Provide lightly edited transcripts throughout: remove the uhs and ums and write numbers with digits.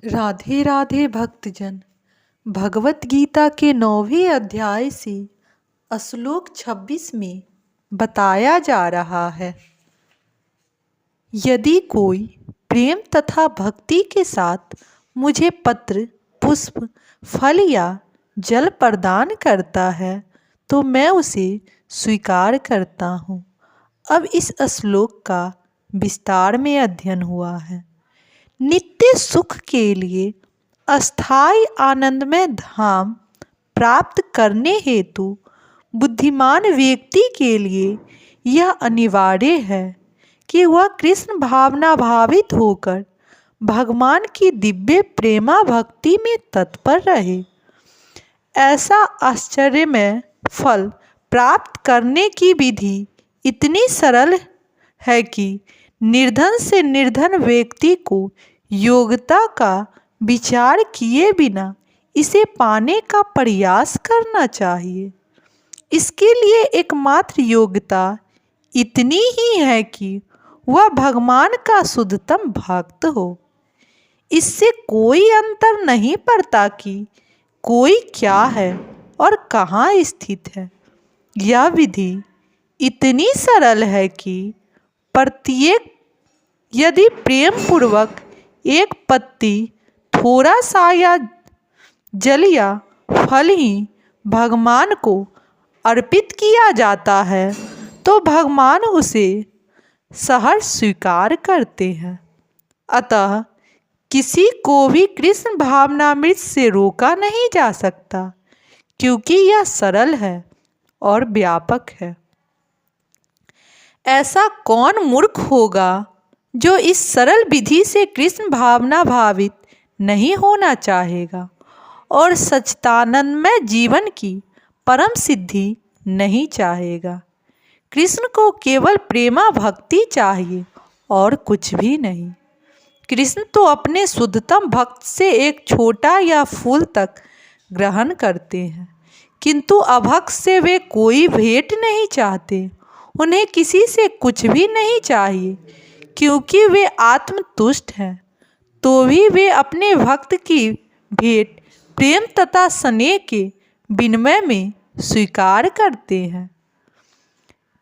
राधे राधे भक्तजन। भगवत गीता के 9वें अध्याय से श्लोक 26 में बताया जा रहा है, यदि कोई प्रेम तथा भक्ति के साथ मुझे पत्र, पुष्प, फल या जल प्रदान करता है तो मैं उसे स्वीकार करता हूँ। अब इस श्लोक का विस्तार में अध्ययन हुआ है। नित्य सुख के लिए अस्थायी आनंदमय धाम प्राप्त करने हेतु बुद्धिमान व्यक्ति के लिए यह अनिवार्य है कि वह कृष्ण भावना भावित होकर भगवान की दिव्य प्रेमा भक्ति में तत्पर रहे। ऐसा आश्चर्यमय फल प्राप्त करने की विधि इतनी सरल है कि निर्धन से निर्धन व्यक्ति को योग्यता का विचार किए बिना इसे पाने का प्रयास करना चाहिए। इसके लिए एकमात्र योग्यता इतनी ही है कि वह भगवान का शुद्धतम भक्त हो। इससे कोई अंतर नहीं पड़ता कि कोई क्या है और कहाँ स्थित है। यह विधि इतनी सरल है कि प्रत्येक यदि प्रेम पूर्वक एक पत्ती, थोड़ा सा या जल या फल ही भगवान को अर्पित किया जाता है तो भगवान उसे सहर्ष स्वीकार करते हैं। अतः किसी को भी कृष्ण भावनामृत से रोका नहीं जा सकता, क्योंकि यह सरल है और व्यापक है। ऐसा कौन मूर्ख होगा जो इस सरल विधि से कृष्ण भावना भावित नहीं होना चाहेगा और सच्चिदानंदमय जीवन की परम सिद्धि नहीं चाहेगा। कृष्ण को केवल प्रेमा भक्ति चाहिए और कुछ भी नहीं। कृष्ण तो अपने शुद्धतम भक्त से एक छोटा या फूल तक ग्रहण करते हैं, किंतु अभक्त से वे कोई भेंट नहीं चाहते। उन्हें किसी से कुछ भी नहीं चाहिए, क्योंकि वे आत्मतुष्ट हैं। तो भी वे अपने भक्त की भेंट प्रेम तथा स्नेह के विनिमय में स्वीकार करते हैं।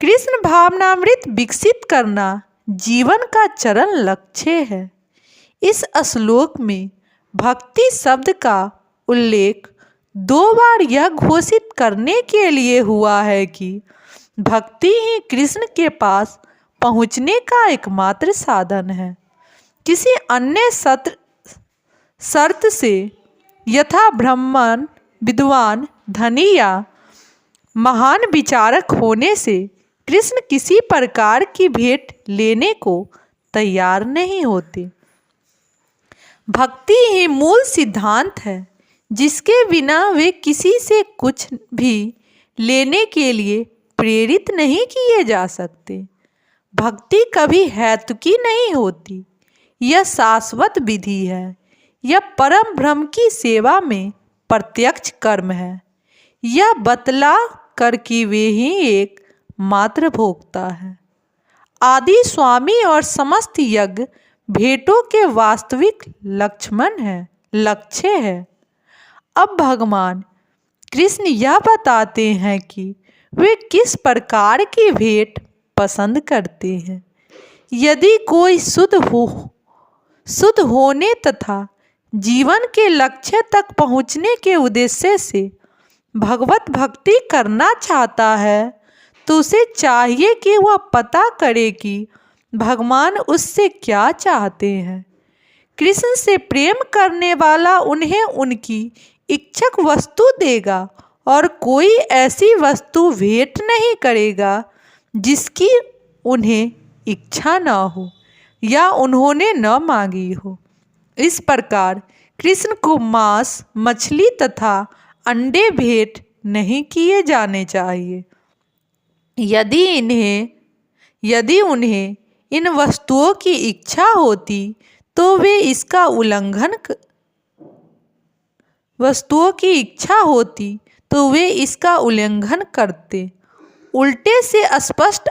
कृष्ण भावनामृत विकसित करना जीवन का चरम लक्ष्य है। इस श्लोक में भक्ति शब्द का उल्लेख 2 बार यह घोषित करने के लिए हुआ है कि भक्ति ही कृष्ण के पास पहुँचने का एकमात्र साधन है। किसी अन्य शर्त से यथा ब्राह्मण, विद्वान, धनी या महान विचारक होने से कृष्ण किसी प्रकार की भेंट लेने को तैयार नहीं होते। भक्ति ही मूल सिद्धांत है, जिसके बिना वे किसी से कुछ भी लेने के लिए प्रेरित नहीं किए जा सकते। भक्ति कभी हेतुकी नहीं होती, यह शाश्वत विधि है। यह परम ब्रह्म की सेवा में प्रत्यक्ष कर्म है। यह बतला कर कि वे ही एक मात्र भोक्ता है। आदि स्वामी और समस्त यज्ञ भेंटों के वास्तविक लक्ष्य है। अब भगवान कृष्ण यह बताते हैं कि वे किस प्रकार की भेंट पसंद करते हैं। यदि कोई शुद्ध होने तथा जीवन के लक्ष्य तक पहुँचने के उद्देश्य से भगवत भक्ति करना चाहता है तो उसे चाहिए कि वह पता करे कि भगवान उससे क्या चाहते हैं। कृष्ण से प्रेम करने वाला उन्हें उनकी इच्छक वस्तु देगा और कोई ऐसी वस्तु भेंट नहीं करेगा जिसकी उन्हें इच्छा न हो या उन्होंने न मांगी हो। इस प्रकार कृष्ण को मांस, मछली तथा अंडे भेंट नहीं किए जाने चाहिए। यदि उन्हें इन वस्तुओं की इच्छा होती तो वे इसका उल्लंघन करते। उल्टे से स्पष्ट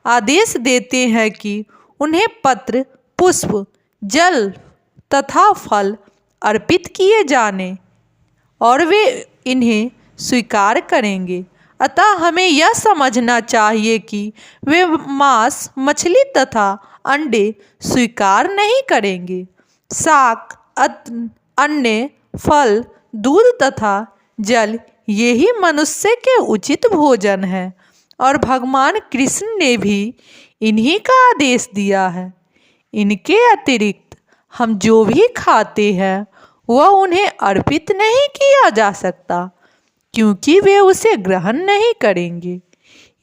आदेश देते हैं कि उन्हें पत्र, पुष्प, जल, तथा फल अर्पित किए जाने और वे इन्हें स्वीकार करेंगे। अतः हमें यह समझना चाहिए कि वे मांस, मछली तथा अंडे स्वीकार नहीं करेंगे। शाक, अन्य फल, दूध तथा जल यही मनुष्य के उचित भोजन है और भगवान कृष्ण ने भी इन्हीं का आदेश दिया है। इनके अतिरिक्त हम जो भी खाते हैं वह उन्हें अर्पित नहीं किया जा सकता, क्योंकि वे उसे ग्रहण नहीं करेंगे।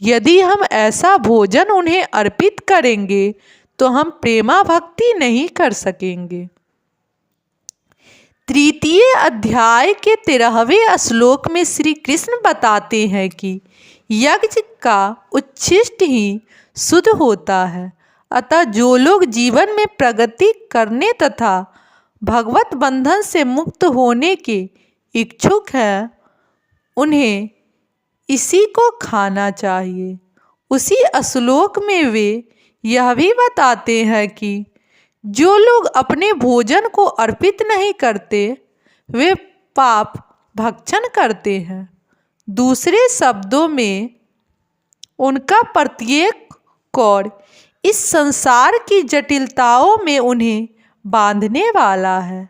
यदि हम ऐसा भोजन उन्हें अर्पित करेंगे तो हम प्रेमा भक्ति नहीं कर सकेंगे। तृतीय अध्याय के 13वें श्लोक में श्री कृष्ण बताते हैं कि यज्ञ का उच्छिष्ट ही शुद्ध होता है। अतः जो लोग जीवन में प्रगति करने तथा भगवत बंधन से मुक्त होने के इच्छुक हैं, उन्हें इसी को खाना चाहिए। उसी श्लोक में वे यह भी बताते हैं कि जो लोग अपने भोजन को अर्पित नहीं करते वे पाप भक्षण करते हैं। दूसरे शब्दों में उनका प्रत्येक कौर इस संसार की जटिलताओं में उन्हें बांधने वाला है।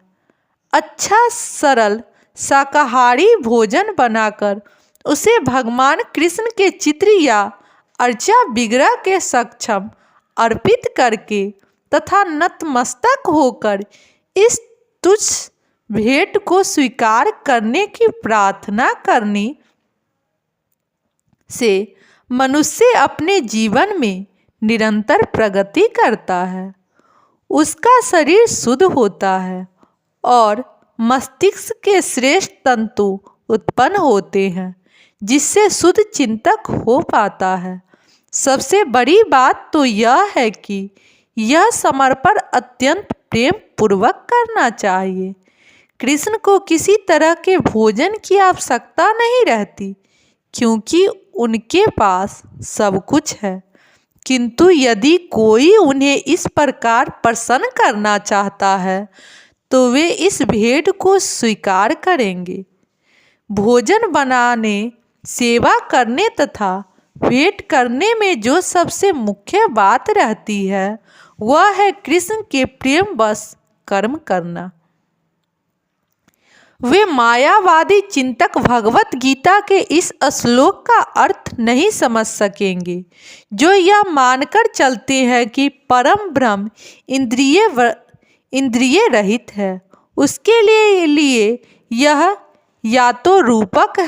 अच्छा सरल शाकाहारी भोजन बनाकर उसे भगवान कृष्ण के चित्र या अर्चा विग्रह के समक्ष अर्पित करके तथा नतमस्तक होकर इस तुच्छ भेंट को स्वीकार करने की प्रार्थना करने से मनुष्य अपने जीवन में निरंतर प्रगति करता है। उसका शरीर शुद्ध होता है और मस्तिष्क के श्रेष्ठ तंतु उत्पन्न होते हैं, जिससे शुद्ध चिंतक हो पाता है। सबसे बड़ी बात तो यह है कि यह समर्पण अत्यंत प्रेम पूर्वक करना चाहिए। कृष्ण को किसी तरह के भोजन की आवश्यकता नहीं रहती, क्योंकि उनके पास सब कुछ है। किंतु यदि कोई उन्हें इस प्रकार प्रसन्न करना चाहता है तो वे इस भेंट को स्वीकार करेंगे। भोजन बनाने, सेवा करने तथा भेंट करने में जो सबसे मुख्य बात रहती है वह है कृष्ण के प्रेम बस कर्म करना। वे मायावादी चिंतक भगवत गीता के इस श्लोक का अर्थ नहीं समझ सकेंगे, जो यह मानकर चलते हैं कि परम ब्रह्म इंद्रिय रहित है। उसके लिए यह या तो रूपक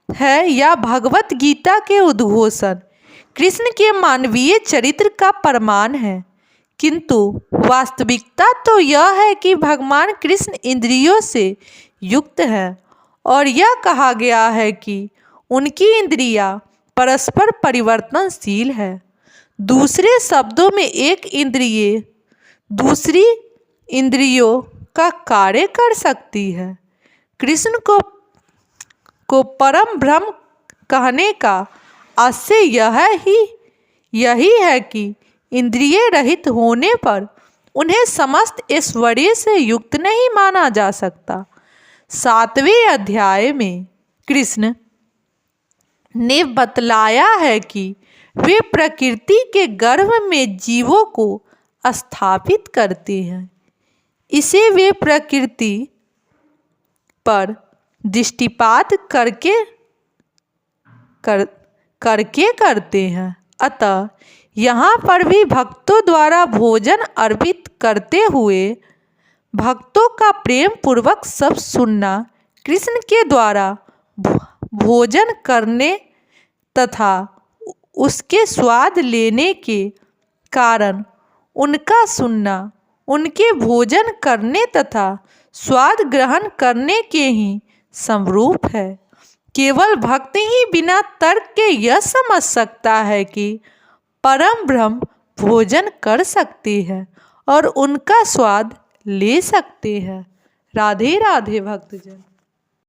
है या भगवत गीता के उद्घोषण कृष्ण के मानवीय चरित्र का प्रमाण है। किंतु वास्तविकता तो यह है कि भगवान कृष्ण इंद्रियों से युक्त है और यह कहा गया है कि उनकी इंद्रियां परस्पर परिवर्तनशील है। दूसरे शब्दों में एक इंद्रिय दूसरी इंद्रियों का कार्य कर सकती है। कृष्ण को परम ब्रह्म कहने का आशय यही है कि इंद्रिय रहित होने पर उन्हें समस्त ऐश्वर्य से युक्त नहीं माना जा सकता। 7वें अध्याय में कृष्ण ने बतलाया है कि वे प्रकृति के गर्भ में जीवों को स्थापित करते हैं। इसे वे प्रकृति पर दृष्टिपात करके करते हैं। अतः यहाँ पर भी भक्तों द्वारा भोजन अर्पित करते हुए भक्तों का प्रेम पूर्वक सब सुनना, कृष्ण के द्वारा भोजन करने तथा उसके स्वाद लेने के कारण उनका सुनना, उनके भोजन करने तथा स्वाद ग्रहण करने के ही समरूप है। केवल भक्त ही बिना तर्क के यह समझ सकता है कि परम ब्रह्म भोजन कर सकते हैं और उनका स्वाद ले सकते हैं। राधे राधे भक्तजन।